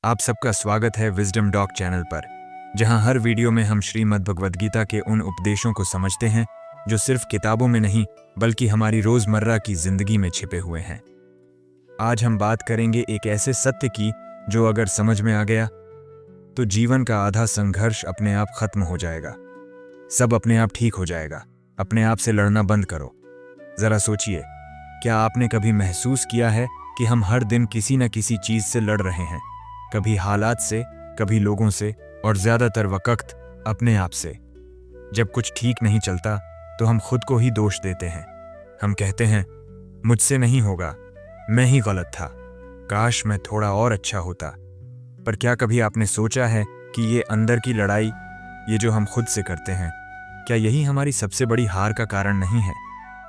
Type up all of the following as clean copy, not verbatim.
आप सबका स्वागत है विजडम डॉग चैनल पर, जहां हर वीडियो में हम श्रीमद् भगवद गीता के उन उपदेशों को समझते हैं जो सिर्फ किताबों में नहीं बल्कि हमारी रोजमर्रा की जिंदगी में छिपे हुए हैं। आज हम बात करेंगे एक ऐसे सत्य की जो अगर समझ में आ गया तो जीवन का आधा संघर्ष अपने आप खत्म हो जाएगा। सब अपने आप ठीक हो जाएगा। अपने आप से लड़ना बंद करो। जरा सोचिए, क्या आपने कभी महसूस किया है कि हम हर दिन किसी न किसी चीज से लड़ रहे हैं? कभी हालात से, कभी लोगों से और ज्यादातर वक्त अपने आप से। जब कुछ ठीक नहीं चलता तो हम खुद को ही दोष देते हैं। हम कहते हैं, मुझसे नहीं होगा, मैं ही गलत था, काश मैं थोड़ा और अच्छा होता। पर क्या कभी आपने सोचा है कि ये अंदर की लड़ाई, ये जो हम खुद से करते हैं, क्या यही हमारी सबसे बड़ी हार का कारण नहीं है?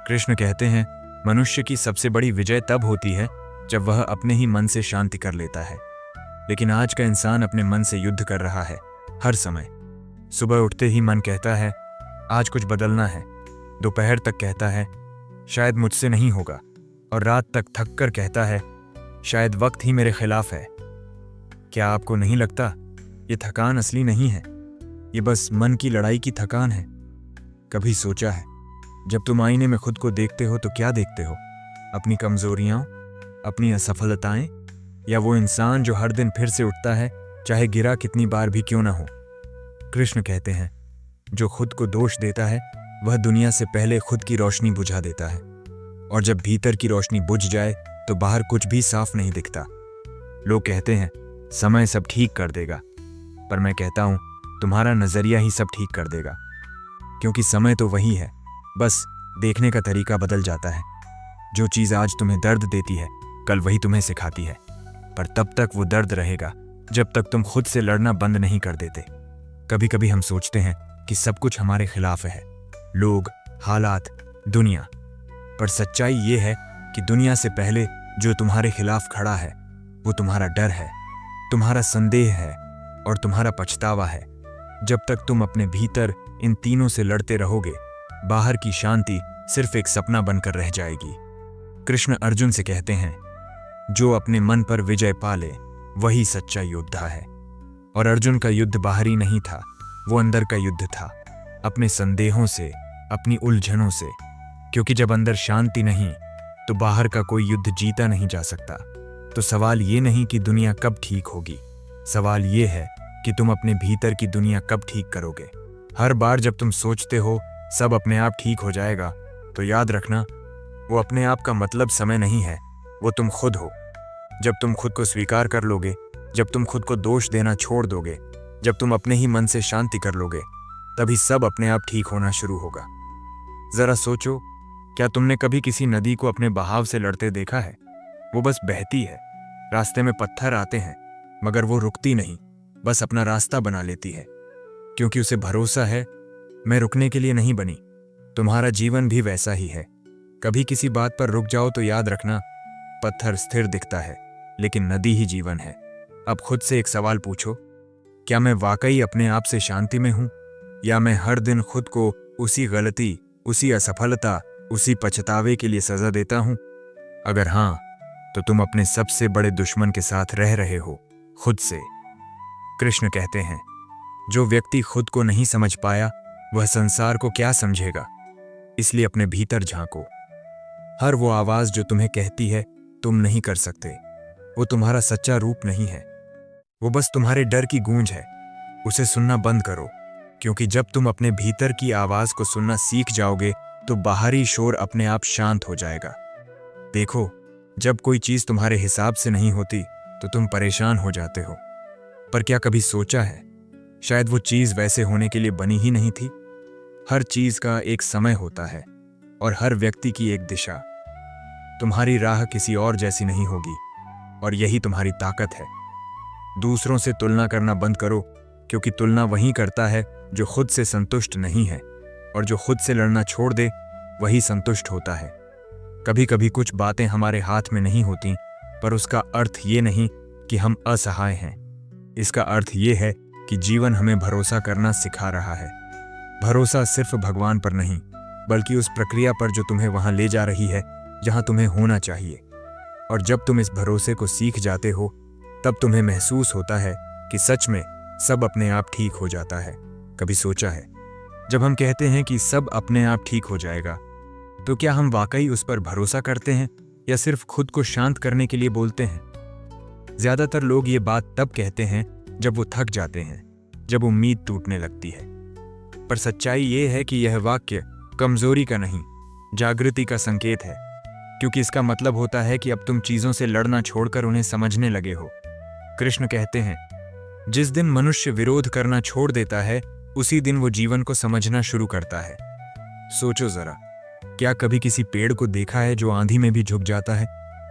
कृष्ण कहते हैं, मनुष्य की सबसे बड़ी विजय तब होती है जब वह अपने ही मन से शांति कर लेता है। लेकिन आज का इंसान अपने मन से युद्ध कर रहा है हर समय। सुबह उठते ही मन कहता है आज कुछ बदलना है, दोपहर तक कहता है शायद मुझसे नहीं होगा, और रात तक थक कर कहता है शायद वक्त ही मेरे खिलाफ है। क्या आपको नहीं लगता ये थकान असली नहीं है, ये बस मन की लड़ाई की थकान है? कभी सोचा है, जब तुम आईने में खुद को देखते हो तो क्या देखते हो? अपनी कमजोरियां, अपनी असफलताएं, या वो इंसान जो हर दिन फिर से उठता है, चाहे गिरा कितनी बार भी क्यों ना हो? कृष्ण कहते हैं, जो खुद को दोष देता है वह दुनिया से पहले खुद की रोशनी बुझा देता है, और जब भीतर की रोशनी बुझ जाए तो बाहर कुछ भी साफ नहीं दिखता। लोग कहते हैं समय सब ठीक कर देगा, पर मैं कहता हूं तुम्हारा नजरिया ही सब ठीक कर देगा। क्योंकि समय तो वही है, बस देखने का तरीका बदल जाता है। जो चीज आज तुम्हें दर्द देती है कल वही तुम्हें सिखाती है, पर तब तक वो दर्द रहेगा जब तक तुम खुद से लड़ना बंद नहीं कर देते। कभी कभी हम सोचते हैं कि सब कुछ हमारे खिलाफ है, लोग, हालात, दुनिया। पर सच्चाई ये है कि दुनिया से पहले जो तुम्हारे खिलाफ खड़ा है वो तुम्हारा डर है, तुम्हारा संदेह है और तुम्हारा पछतावा है। जब तक तुम अपने भीतर इन तीनों से लड़ते रहोगे, बाहर की शांति सिर्फ एक सपना बनकर रह जाएगी। कृष्ण अर्जुन से कहते हैं, जो अपने मन पर विजय पाले वही सच्चा योद्धा है। और अर्जुन का युद्ध बाहरी नहीं था, वो अंदर का युद्ध था, अपने संदेहों से, अपनी उलझनों से। क्योंकि जब अंदर शांति नहीं तो बाहर का कोई युद्ध जीता नहीं जा सकता। तो सवाल ये नहीं कि दुनिया कब ठीक होगी, सवाल ये है कि तुम अपने भीतर की दुनिया कब ठीक करोगे। हर बार जब तुम सोचते हो सब अपने आप ठीक हो जाएगा, तो याद रखना वो अपने आप का मतलब समय नहीं है, वो तुम खुद हो। जब तुम खुद को स्वीकार कर लोगे, जब तुम खुद को दोष देना छोड़ दोगे, जब तुम अपने ही मन से शांति कर लोगे, तभी सब अपने आप ठीक होना शुरू होगा। जरा सोचो, क्या तुमने कभी किसी नदी को अपने बहाव से लड़ते देखा है? वो बस बहती है, रास्ते में पत्थर आते हैं, मगर वो रुकती नहीं, बस अपना रास्ता बना लेती है। क्योंकि उसे भरोसा है मैं रुकने के लिए नहीं बनी। तुम्हारा जीवन भी वैसा ही है। कभी किसी बात पर रुक जाओ तो याद रखना, पत्थर स्थिर दिखता है लेकिन नदी ही जीवन है। अब खुद से एक सवाल पूछो, क्या मैं वाकई अपने आप से शांति में हूं, या मैं हर दिन खुद को उसी गलती, उसी असफलता, उसी पछतावे के लिए सजा देता हूं? अगर हां, तो तुम अपने सबसे बड़े दुश्मन के साथ रह रहे हो, खुद से। कृष्ण कहते हैं, जो व्यक्ति खुद को नहीं समझ पाया वह संसार को क्या समझेगा। इसलिए अपने भीतर झांको। हर वो आवाज जो तुम्हें कहती है तुम नहीं कर सकते, वो तुम्हारा सच्चा रूप नहीं है, वो बस तुम्हारे डर की गूंज है। उसे सुनना बंद करो, क्योंकि जब तुम अपने भीतर की आवाज को सुनना सीख जाओगे तो बाहरी शोर अपने आप शांत हो जाएगा। देखो, जब कोई चीज तुम्हारे हिसाब से नहीं होती तो तुम परेशान हो जाते हो। पर क्या कभी सोचा है, शायद वो चीज वैसे होने के लिए बनी ही नहीं थी। हर चीज का एक समय होता है और हर व्यक्ति की एक दिशा। तुम्हारी राह किसी और जैसी नहीं होगी, और यही तुम्हारी ताकत है। दूसरों से तुलना करना बंद करो, क्योंकि तुलना वही करता है जो खुद से संतुष्ट नहीं है, और जो खुद से लड़ना छोड़ दे वही संतुष्ट होता है। कभी कभी कुछ बातें हमारे हाथ में नहीं होती, पर उसका अर्थ ये नहीं कि हम असहाय हैं। इसका अर्थ ये है कि जीवन हमें भरोसा करना सिखा रहा है। भरोसा सिर्फ भगवान पर नहीं, बल्कि उस प्रक्रिया पर जो तुम्हें वहां ले जा रही है जहां तुम्हें होना चाहिए। और जब तुम इस भरोसे को सीख जाते हो तब तुम्हें महसूस होता है कि सच में सब अपने आप ठीक हो जाता है। कभी सोचा है, जब हम कहते हैं कि सब अपने आप ठीक हो जाएगा, तो क्या हम वाकई उस पर भरोसा करते हैं या सिर्फ खुद को शांत करने के लिए बोलते हैं? ज्यादातर लोग ये बात तब कहते हैं जब वो थक जाते हैं, जब उम्मीद टूटने लगती है। पर सच्चाई ये है कि यह वाक्य कमजोरी का नहीं, जागृति का संकेत है, क्योंकि इसका मतलब होता है कि अब तुम चीजों से लड़ना छोड़कर उन्हें समझने लगे हो। कृष्ण कहते हैं, जिस दिन मनुष्य विरोध करना छोड़ देता है, उसी दिन वो जीवन को समझना शुरू करता है। सोचो जरा, क्या कभी किसी पेड़ को देखा है जो आंधी में भी झुक जाता है?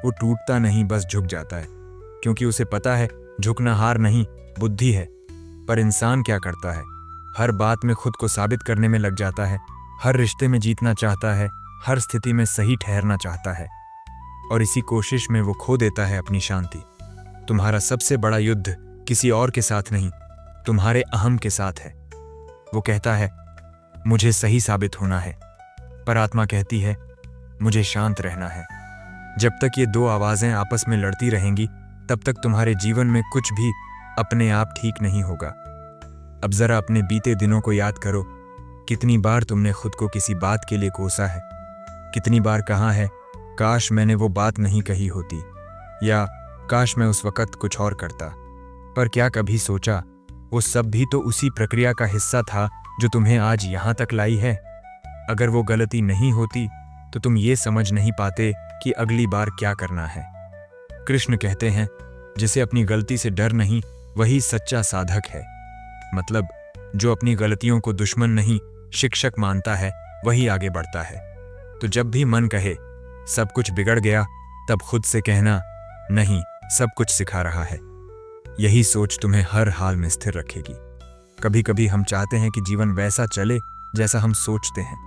वो टूटता नहीं, बस झुक जाता है, क्योंकि उसे पता है झुकना हार नहीं, बुद्धि है। पर इंसान क्या करता है? हर बात में खुद को साबित करने में लग जाता है, हर रिश्ते में जीतना चाहता है, हर स्थिति में सही ठहरना चाहता है, और इसी कोशिश में वो खो देता है अपनी शांति। तुम्हारा सबसे बड़ा युद्ध किसी और के साथ नहीं, तुम्हारे अहम के साथ है। वो कहता है, मुझे सही साबित होना है, पर आत्मा कहती है, मुझे शांत रहना है। जब तक ये दो आवाजें आपस में लड़ती रहेंगी, तब तक तुम्हारे जीवन में कुछ भी अपने आप ठीक नहीं होगा। अब जरा अपने बीते दिनों को याद करो। कितनी बार तुमने खुद को किसी बात के लिए कोसा है? कितनी बार कहा है, काश मैंने वो बात नहीं कही होती, या काश मैं उस वक्त कुछ और करता? पर क्या कभी सोचा, वो सब भी तो उसी प्रक्रिया का हिस्सा था जो तुम्हें आज यहां तक लाई है। अगर वो गलती नहीं होती तो तुम ये समझ नहीं पाते कि अगली बार क्या करना है। कृष्ण कहते हैं, जिसे अपनी गलती से डर नहीं, वही सच्चा साधक है। मतलब, जो अपनी गलतियों को दुश्मन नहीं, शिक्षक मानता है, वही आगे बढ़ता है। तो जब भी मन कहे सब कुछ बिगड़ गया, तब खुद से कहना, नहीं, सब कुछ सिखा रहा है। यही सोच तुम्हें हर हाल में स्थिर रखेगी। कभी कभी हम चाहते हैं कि जीवन वैसा चले जैसा हम सोचते हैं,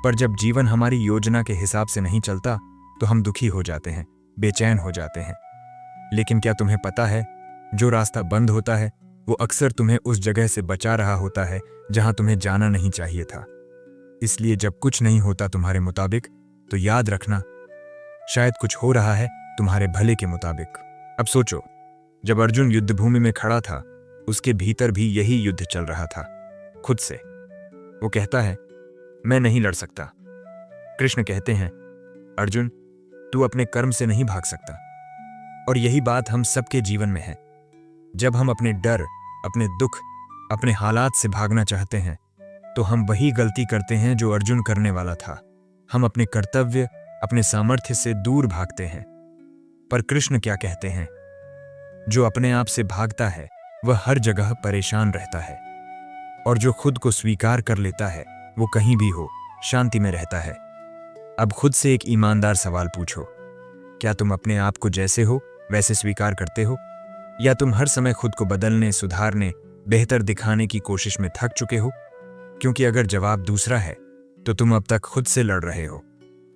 पर जब जीवन हमारी योजना के हिसाब से नहीं चलता, तो हम दुखी हो जाते हैं, बेचैन हो जाते हैं। लेकिन क्या तुम्हें पता है, जो रास्ता बंद होता है, वो अक्सर तुम्हें उस जगह से बचा रहा होता है जहां तुम्हें जाना नहीं चाहिए था। इसलिए जब कुछ नहीं होता तुम्हारे मुताबिक, तो याद रखना, शायद कुछ हो रहा है तुम्हारे भले के मुताबिक। अब सोचो, जब अर्जुन युद्धभूमि में खड़ा था, उसके भीतर भी यही युद्ध चल रहा था, खुद से। वो कहता है, मैं नहीं लड़ सकता। कृष्ण कहते हैं, अर्जुन, तू अपने कर्म से नहीं भाग सकता। और यही बात हम सबके जीवन में है। जब हम अपने डर, अपने दुख, अपने हालात से भागना चाहते हैं, तो हम वही गलती करते हैं जो अर्जुन करने वाला था। हम अपने कर्तव्य, अपने सामर्थ्य से दूर भागते हैं। पर कृष्ण क्या कहते हैं, जो अपने आप से भागता है, वह हर जगह परेशान रहता है, और जो खुद को स्वीकार कर लेता है, वो कहीं भी हो, शांति में रहता है। अब खुद से एक ईमानदार सवाल पूछो, क्या तुम अपने आप को जैसे हो वैसे स्वीकार करते हो, या तुम हर समय खुद को बदलने, सुधारने, बेहतर दिखाने की कोशिश में थक चुके हो? क्योंकि अगर जवाब दूसरा है, तो तुम अब तक खुद से लड़ रहे हो।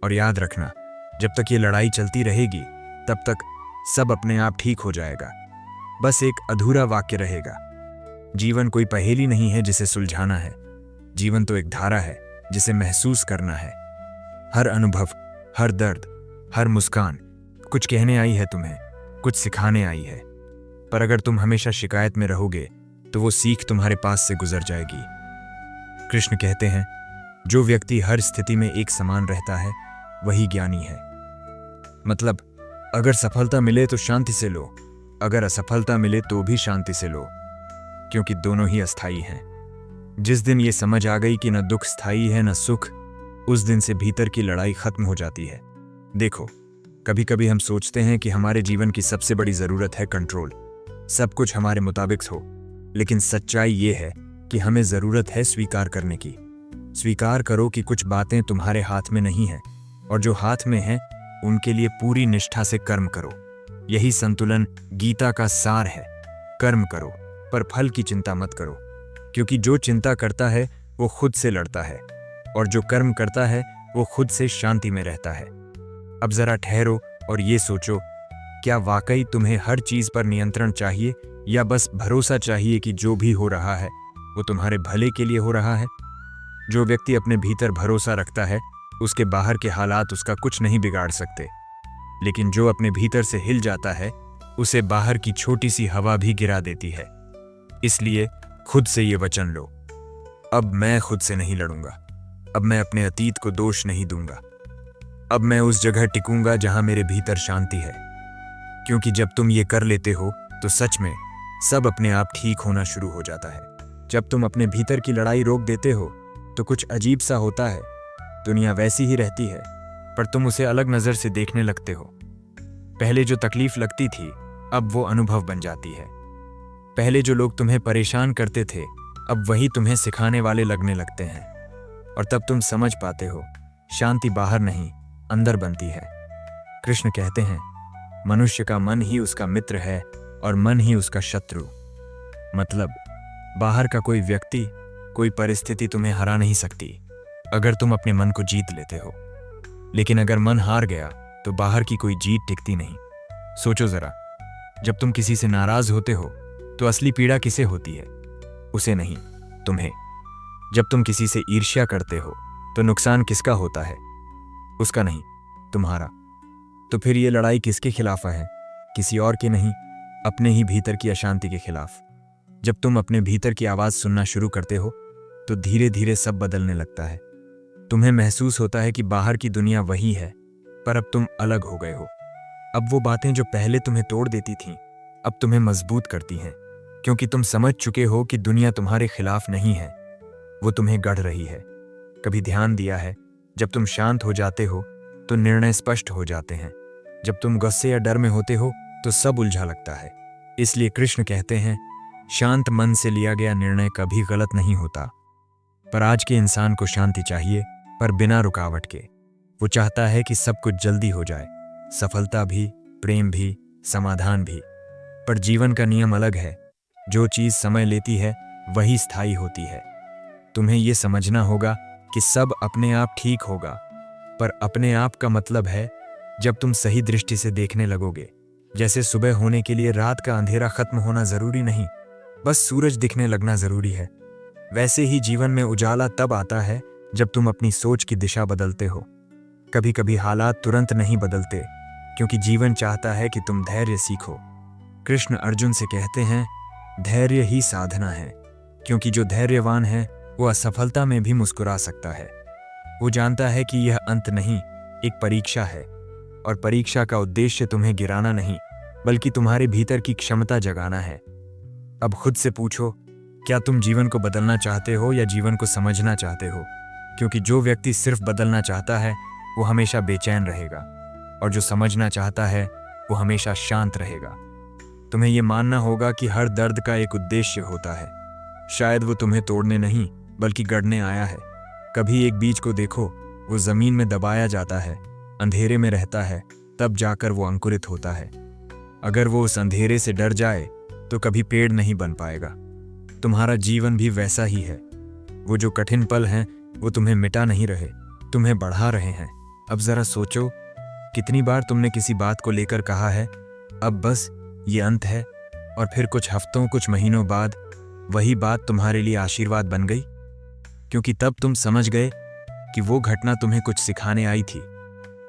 और याद रखना, जब तक ये लड़ाई चलती रहेगी, तब तक सब अपने आप ठीक हो जाएगा। बस एक अधूरा वाक्य रहेगा, जीवन कोई पहेली नहीं है जिसे सुलझाना है। जीवन तो एक धारा है जिसे महसूस करना है। हर अनुभव, हर दर्द, हर मुस्कान कुछ कहने आई है तुम्हें, कुछ सिखाने आई है। पर अगर तुम हमेशा शिकायत में रहोगे, तो वो सीख तुम्हारे पास से गुजर जाएगी। कृष्ण कहते हैं, जो व्यक्ति हर स्थिति में एक समान रहता है, वही ज्ञानी है। मतलब, अगर सफलता मिले तो शांति से लो, अगर असफलता मिले तो भी शांति से लो, क्योंकि दोनों ही अस्थायी हैं। जिस दिन ये समझ आ गई कि न दुख स्थायी है न सुख, उस दिन से भीतर की लड़ाई खत्म हो जाती है। देखो, कभी कभी हम सोचते हैं कि हमारे जीवन की सबसे बड़ी जरूरत है कंट्रोल, सब कुछ हमारे मुताबिक हो। लेकिन सच्चाई ये है कि हमें जरूरत है स्वीकार करने की। स्वीकार करो कि कुछ बातें तुम्हारे हाथ में नहीं हैं, और जो हाथ में हैं, उनके लिए पूरी निष्ठा से कर्म करो। यही संतुलन गीता का सार है। कर्म करो, पर फल की चिंता मत करो, क्योंकि जो चिंता करता है वो खुद से लड़ता है, और जो कर्म करता है वो खुद से शांति में रहता है। अब जरा ठहरो और ये सोचो, क्या वाकई तुम्हें हर चीज पर नियंत्रण चाहिए, या बस भरोसा चाहिए कि जो भी हो रहा है वो तुम्हारे भले के लिए हो रहा है? जो व्यक्ति अपने भीतर भरोसा रखता है, उसके बाहर के हालात उसका कुछ नहीं बिगाड़ सकते। लेकिन जो अपने भीतर से हिल जाता है, उसे बाहर की छोटी सी हवा भी गिरा देती है। इसलिए खुद से ये वचन लो, अब मैं खुद से नहीं लड़ूंगा, अब मैं अपने अतीत को दोष नहीं दूंगा, अब मैं उस जगह टिकूंगा जहां मेरे भीतर शांति है। क्योंकि जब तुम ये कर लेते हो तो सच में सब अपने आप ठीक होना शुरू हो जाता है। जब तुम अपने भीतर की लड़ाई रोक देते हो तो कुछ अजीब सा होता है। दुनिया वैसी ही रहती है, पर तुम उसे अलग नज़र से देखने लगते हो। पहले जो तकलीफ लगती थी अब वो अनुभव बन जाती है। पहले जो लोग तुम्हें परेशान करते थे अब वही तुम्हें सिखाने वाले लगने लगते हैं। और तब तुम समझ पाते हो शांति बाहर नहीं अंदर बनती है। कृष्ण कहते हैं मनुष्य का मन ही उसका मित्र है और मन ही उसका शत्रु। मतलब बाहर का कोई व्यक्ति, कोई परिस्थिति तुम्हें हरा नहीं सकती अगर तुम अपने मन को जीत लेते हो। लेकिन अगर मन हार गया तो बाहर की कोई जीत टिकती नहीं। सोचो जरा, जब तुम किसी से नाराज होते हो तो असली पीड़ा किसे होती है? उसे नहीं, तुम्हें। जब तुम किसी से ईर्ष्या करते हो तो नुकसान किसका होता है? उसका नहीं, तुम्हारा। तो फिर ये लड़ाई किसके खिलाफ है? किसी और के नहीं, अपने ही भीतर की अशांति के खिलाफ। जब तुम अपने भीतर की आवाज सुनना शुरू करते हो तो धीरे धीरे सब बदलने लगता है। तुम्हें महसूस होता है कि बाहर की दुनिया वही है, पर अब तुम अलग हो गए हो। अब वो बातें जो पहले तुम्हें तोड़ देती थीं अब तुम्हें मजबूत करती हैं, क्योंकि तुम समझ चुके हो कि दुनिया तुम्हारे खिलाफ नहीं है, वो तुम्हें गढ़ रही है। कभी ध्यान दिया है, जब तुम शांत हो जाते हो तो निर्णय स्पष्ट हो जाते हैं। जब तुम गुस्से या डर में होते हो तो सब उलझा लगता है। इसलिए कृष्ण कहते हैं शांत मन से लिया गया निर्णय कभी गलत नहीं होता। पर आज के इंसान को शांति चाहिए, पर बिना रुकावट के। वो चाहता है कि सब कुछ जल्दी हो जाए, सफलता भी, प्रेम भी, समाधान भी। पर जीवन का नियम अलग है। जो चीज समय लेती है वही स्थायी होती है। तुम्हें ये समझना होगा कि सब अपने आप ठीक होगा, पर अपने आप का मतलब है जब तुम सही दृष्टि से देखने लगोगे। जैसे सुबह होने के लिए रात का अंधेरा खत्म होना जरूरी नहीं, बस सूरज दिखने लगना जरूरी है। वैसे ही जीवन में उजाला तब आता है जब तुम अपनी सोच की दिशा बदलते हो। कभी कभी हालात तुरंत नहीं बदलते, क्योंकि जीवन चाहता है कि तुम धैर्य सीखो। कृष्ण अर्जुन से कहते हैं धैर्य ही साधना है, क्योंकि जो धैर्यवान है वो असफलता में भी मुस्कुरा सकता है। वो जानता है कि यह अंत नहीं, एक परीक्षा है, और परीक्षा का उद्देश्य तुम्हें गिराना नहीं बल्कि तुम्हारे भीतर की क्षमता जगाना है। अब खुद से पूछो, क्या तुम जीवन को बदलना चाहते हो या जीवन को समझना चाहते हो? क्योंकि जो व्यक्ति सिर्फ बदलना चाहता है वो हमेशा बेचैन रहेगा, और जो समझना चाहता है वो हमेशा शांत रहेगा। तुम्हें ये मानना होगा कि हर दर्द का एक उद्देश्य होता है। शायद वो तुम्हें तोड़ने नहीं बल्कि गढ़ने आया है। कभी एक बीज को देखो, वो जमीन में दबाया जाता है, अंधेरे में रहता है, तब जाकर वो अंकुरित होता है। अगर वो उस अंधेरे से डर जाए तो कभी पेड़ नहीं बन पाएगा। तुम्हारा जीवन भी वैसा ही है। वो जो कठिन पल हैं वो तुम्हें मिटा नहीं रहे, तुम्हें बढ़ा रहे हैं। अब जरा सोचो, कितनी बार तुमने किसी बात को लेकर कहा है अब बस ये अंत है, और फिर कुछ हफ्तों, कुछ महीनों बाद वही बात तुम्हारे लिए आशीर्वाद बन गई, क्योंकि तब तुम समझ गए कि वो घटना तुम्हें कुछ सिखाने आई थी।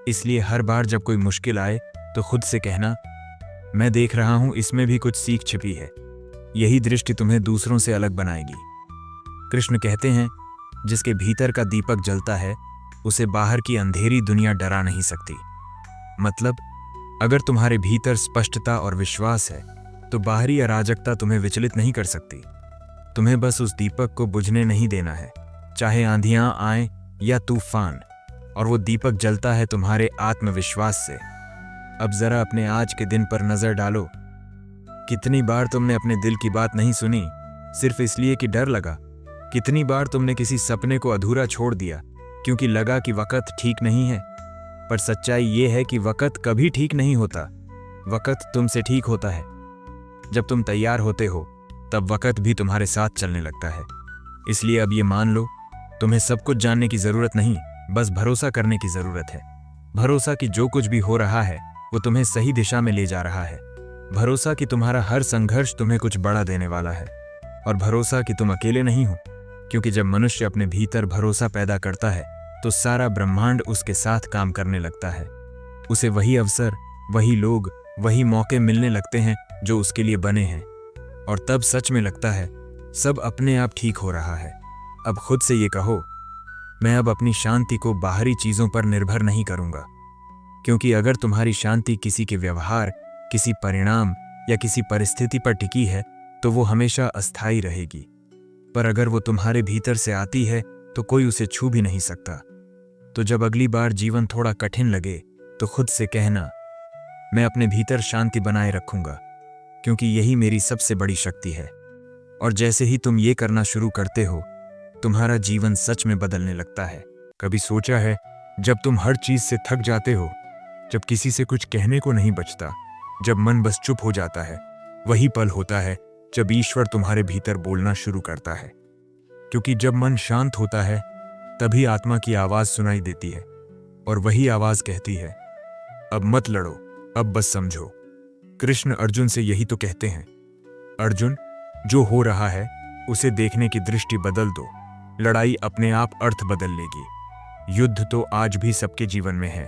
इसलिए हर बार जब कोई मुश्किल आए तो खुद से कहना, मैं देख रहा हूं इसमें भी कुछ सीख छिपी है। यही दृष्टि तुम्हें दूसरों से अलग बनाएगी। कृष्ण कहते हैं जिसके भीतर का दीपक जलता है उसे बाहर की अंधेरी दुनिया डरा नहीं सकती। मतलब अगर तुम्हारे भीतर स्पष्टता और विश्वास है तो बाहरी अराजकता तुम्हें विचलित नहीं कर सकती। तुम्हें बस उस दीपक को बुझने नहीं देना है, चाहे आंधियां आए या तूफान, और वो दीपक जलता है तुम्हारे आत्मविश्वास से। अब जरा अपने आज के दिन पर नजर डालो। कितनी बार तुमने अपने दिल की बात नहीं सुनी सिर्फ इसलिए कि डर लगा? कितनी बार तुमने किसी सपने को अधूरा छोड़ दिया क्योंकि लगा कि वक्त ठीक नहीं है? पर सच्चाई ये है कि वक्त कभी ठीक नहीं होता, वक्त तुमसे ठीक होता है। जब तुम तैयार होते हो तब वक्त भी तुम्हारे साथ चलने लगता है। इसलिए अब ये मान लो, तुम्हें सब कुछ जानने की जरूरत नहीं, बस भरोसा करने की जरूरत है। भरोसा कि जो कुछ भी हो रहा है वो तुम्हें सही दिशा में ले जा रहा है। भरोसा कि तुम्हारा हर संघर्ष तुम्हें कुछ बड़ा देने वाला है। और भरोसा कि तुम अकेले नहीं हो, क्योंकि जब मनुष्य अपने भीतर भरोसा पैदा करता है तो सारा ब्रह्मांड उसके साथ काम करने लगता है। उसे वही अवसर, वही लोग वही मौके मिलने लगते हैं जो उसके लिए बने हैं, और तब सच में लगता है सब अपने आप ठीक हो रहा है। अब खुद से ये कहो, मैं अब अपनी शांति को बाहरी चीजों पर निर्भर नहीं करूंगा, क्योंकि अगर तुम्हारी शांति किसी के व्यवहार, किसी परिणाम या किसी परिस्थिति पर टिकी है तो वो हमेशा अस्थायी रहेगी। पर अगर वो तुम्हारे भीतर से आती है तो कोई उसे छू भी नहीं सकता। तो जब अगली बार जीवन थोड़ा कठिन लगे तो खुद से कहना, मैं अपने भीतर शांति बनाए रखूंगा, क्योंकि यही मेरी सबसे बड़ी शक्ति है। और जैसे ही तुम ये करना शुरू करते हो, तुम्हारा जीवन सच में बदलने लगता है। कभी सोचा है, जब तुम हर चीज से थक जाते हो, जब किसी से कुछ कहने को नहीं बचता, जब मन बस चुप हो जाता है, वही पल होता है जब ईश्वर तुम्हारे भीतर बोलना शुरू करता है। क्योंकि जब मन शांत होता है तभी आत्मा की आवाज सुनाई देती है, और वही आवाज कहती है, अब मत लड़ो, अब बस समझो। कृष्ण अर्जुन से यही तो कहते हैं, अर्जुन, जो हो रहा है उसे देखने की दृष्टि बदल दो, लड़ाई अपने आप अर्थ बदल लेगी। युद्ध तो आज भी सबके जीवन में है,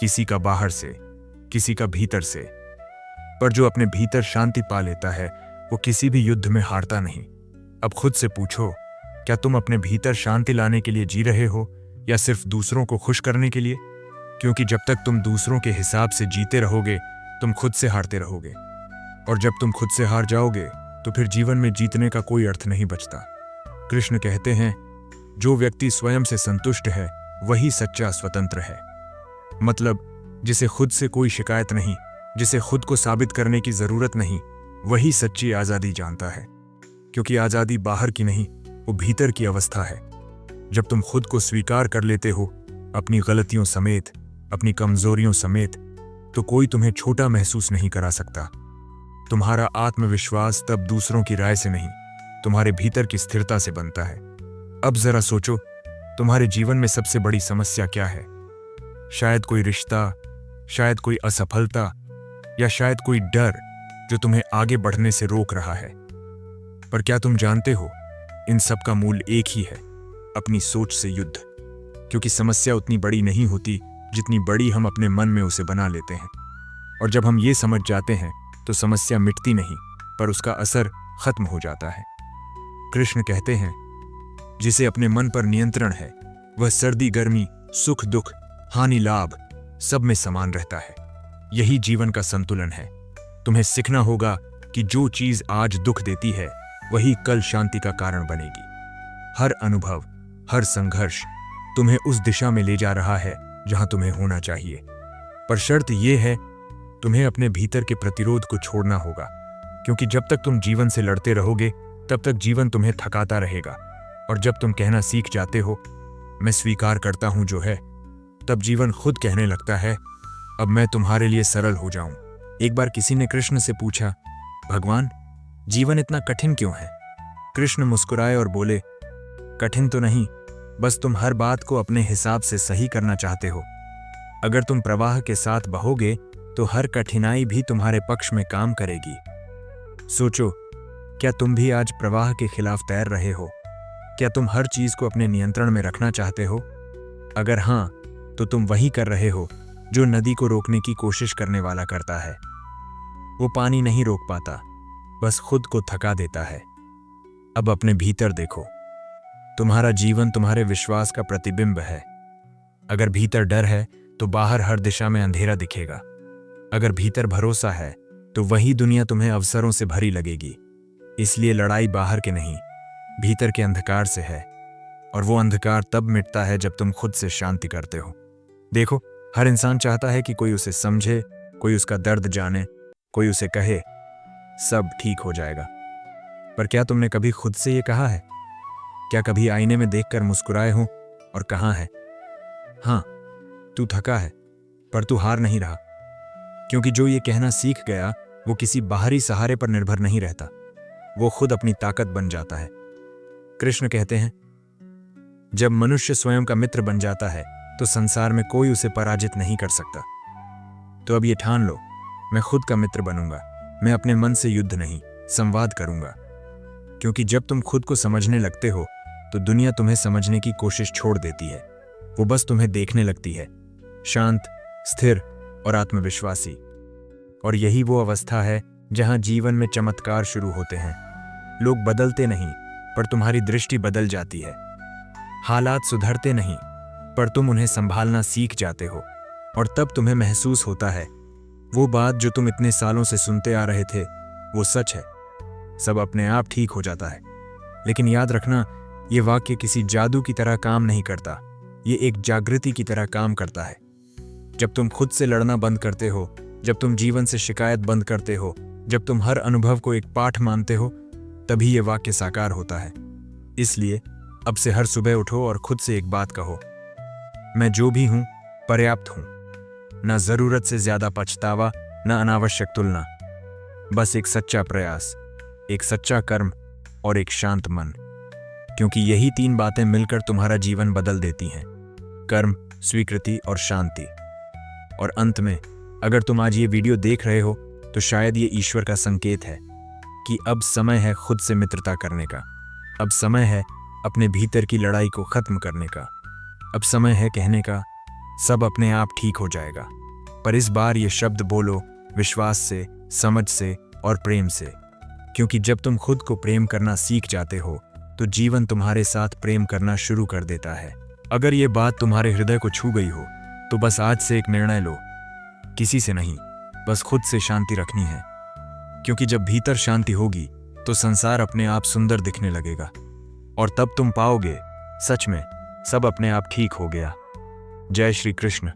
किसी का बाहर से, किसी का भीतर से। पर जो अपने भीतर शांति पा लेता है वो किसी भी युद्ध में हारता नहीं। अब खुद से पूछो, क्या तुम अपने भीतर शांति लाने के लिए जी रहे हो या सिर्फ दूसरों को खुश करने के लिए? क्योंकि जब तक तुम दूसरों के हिसाब से जीते रहोगे तुम खुद से हारते रहोगे, और जब तुम खुद से हार जाओगे तो फिर जीवन में जीतने का कोई अर्थ नहीं बचता। कृष्ण कहते हैं, जो व्यक्ति स्वयं से संतुष्ट है वही सच्चा स्वतंत्र है। मतलब जिसे खुद से कोई शिकायत नहीं, जिसे खुद को साबित करने की जरूरत नहीं, वही सच्ची आजादी जानता है। क्योंकि आजादी बाहर की नहीं, वो भीतर की अवस्था है। जब तुम खुद को स्वीकार कर लेते हो, अपनी गलतियों समेत, अपनी कमजोरियों समेत, तो कोई तुम्हें छोटा महसूस नहीं करा सकता। तुम्हारा आत्मविश्वास तब दूसरों की राय से नहीं, तुम्हारे भीतर की स्थिरता से बनता है। अब जरा सोचो, तुम्हारे जीवन में सबसे बड़ी समस्या क्या है? शायद कोई रिश्ता, शायद कोई असफलता, या शायद कोई डर जो तुम्हें आगे बढ़ने से रोक रहा है। पर क्या तुम जानते हो, इन सब का मूल एक ही है, अपनी सोच से युद्ध। क्योंकि समस्या उतनी बड़ी नहीं होती जितनी बड़ी हम अपने मन में उसे बना लेते हैं। और जब हम ये समझ जाते हैं तो समस्या मिटती नहीं, पर उसका असर खत्म हो जाता है। कृष्ण कहते हैं, जिसे अपने मन पर नियंत्रण है वह सर्दी गर्मी, सुख दुख, हानि लाभ सब में समान रहता है। यही जीवन का संतुलन है। तुम्हें सीखना होगा कि जो चीज आज दुख देती है वही कल शांति का कारण बनेगी। हर अनुभव, हर संघर्ष तुम्हें उस दिशा में ले जा रहा है जहां तुम्हें होना चाहिए। पर शर्त यह है, तुम्हें अपने भीतर के प्रतिरोध को छोड़ना होगा। क्योंकि जब तक तुम जीवन से लड़ते रहोगे तब तक जीवन तुम्हें थकाता रहेगा। और जब तुम कहना सीख जाते हो, मैं स्वीकार करता हूं जो है, तब जीवन खुद कहने लगता है, अब मैं तुम्हारे लिए सरल हो जाऊं। एक बार किसी ने कृष्ण से पूछा, भगवान, जीवन इतना कठिन क्यों है? कृष्ण मुस्कुराए और बोले, कठिन तो नहीं, बस तुम हर बात को अपने हिसाब से सही करना चाहते हो। अगर तुम प्रवाह के साथ बहोगे तो हर कठिनाई भी तुम्हारे पक्ष में काम करेगी। सोचो, क्या तुम भी आज प्रवाह के खिलाफ तैर रहे हो? क्या तुम हर चीज को अपने नियंत्रण में रखना चाहते हो? अगर हां, तो तुम वही कर रहे हो जो नदी को रोकने की कोशिश करने वाला करता है। वो पानी नहीं रोक पाता, बस खुद को थका देता है। अब अपने भीतर देखो, तुम्हारा जीवन तुम्हारे विश्वास का प्रतिबिंब है। अगर भीतर डर है तो बाहर हर दिशा में अंधेरा दिखेगा। अगर भीतर भरोसा है तो वही दुनिया तुम्हें अवसरों से भरी लगेगी। इसलिए लड़ाई बाहर के नहीं, भीतर के अंधकार से है। और वो अंधकार तब मिटता है जब तुम खुद से शांति करते हो। देखो, हर इंसान चाहता है कि कोई उसे समझे, कोई उसका दर्द जाने, कोई उसे कहे, सब ठीक हो जाएगा। पर क्या तुमने कभी खुद से ये कहा है? क्या कभी आईने में देखकर मुस्कुराए हो और कहा है, हाँ, तू थका है, पर तू हार नहीं रहा? क्योंकि जो ये कहना सीख गया वो किसी बाहरी सहारे पर निर्भर नहीं रहता, वो खुद अपनी ताकत बन जाता है। कृष्ण कहते हैं, जब मनुष्य स्वयं का मित्र बन जाता है तो संसार में कोई उसे पराजित नहीं कर सकता। तो अब ये ठान लो, मैं खुद का मित्र बनूंगा। मैं अपने मन से युद्ध नहीं, संवाद करूंगा। क्योंकि जब तुम खुद को समझने लगते हो तो दुनिया तुम्हें समझने की कोशिश छोड़ देती है। वो बस तुम्हें देखने लगती है, शांत, स्थिर और आत्मविश्वासी। और यही वो अवस्था है जहां जीवन में चमत्कार शुरू होते हैं। लोग बदलते नहीं, पर तुम्हारी दृष्टि बदल जाती है। हालात सुधरते नहीं, पर तुम उन्हें संभालना सीख जाते हो, और तब तुम्हें महसूस होता है वो बात जो तुम इतने सालों से सुनते आ रहे थे वो सच है। सब अपने आप ठीक हो जाता है। लेकिन याद रखना, ये वाक्य किसी जादू की तरह काम नहीं करता, ये एक जागृति की तरह काम करता है। जब तुम खुद से लड़ना बंद करते हो, जब तुम जीवन से शिकायत बंद करते हो, जब तुम हर अनुभव को एक पाठ मानते हो, तभी ये वाक्य साकार होता है। इसलिए अब से हर सुबह उठो और खुद से एक बात कहो, मैं जो भी हूं पर्याप्त हूं। ना जरूरत से ज्यादा पछतावा, ना अनावश्यक तुलना, बस एक सच्चा प्रयास, एक सच्चा कर्म और एक शांत मन। क्योंकि यही 3 बातें मिलकर तुम्हारा जीवन बदल देती हैं, कर्म, स्वीकृति और शांति। और अंत में, अगर तुम आज ये वीडियो देख रहे हो तो शायद ये ईश्वर का संकेत है कि अब समय है खुद से मित्रता करने का। अब समय है अपने भीतर की लड़ाई को खत्म करने का। अब समय है कहने का, सब अपने आप ठीक हो जाएगा। पर इस बार ये शब्द बोलो विश्वास से, समझ से और प्रेम से। क्योंकि जब तुम खुद को प्रेम करना सीख जाते हो तो जीवन तुम्हारे साथ प्रेम करना शुरू कर देता है। अगर ये बात तुम्हारे हृदय को छू गई हो तो बस आज से एक निर्णय लो, किसी से नहीं, बस खुद से शांति रखनी है। क्योंकि जब भीतर शांति होगी तो संसार अपने आप सुंदर दिखने लगेगा, और तब तुम पाओगे सच में सब अपने आप ठीक हो गया। जय श्री कृष्ण।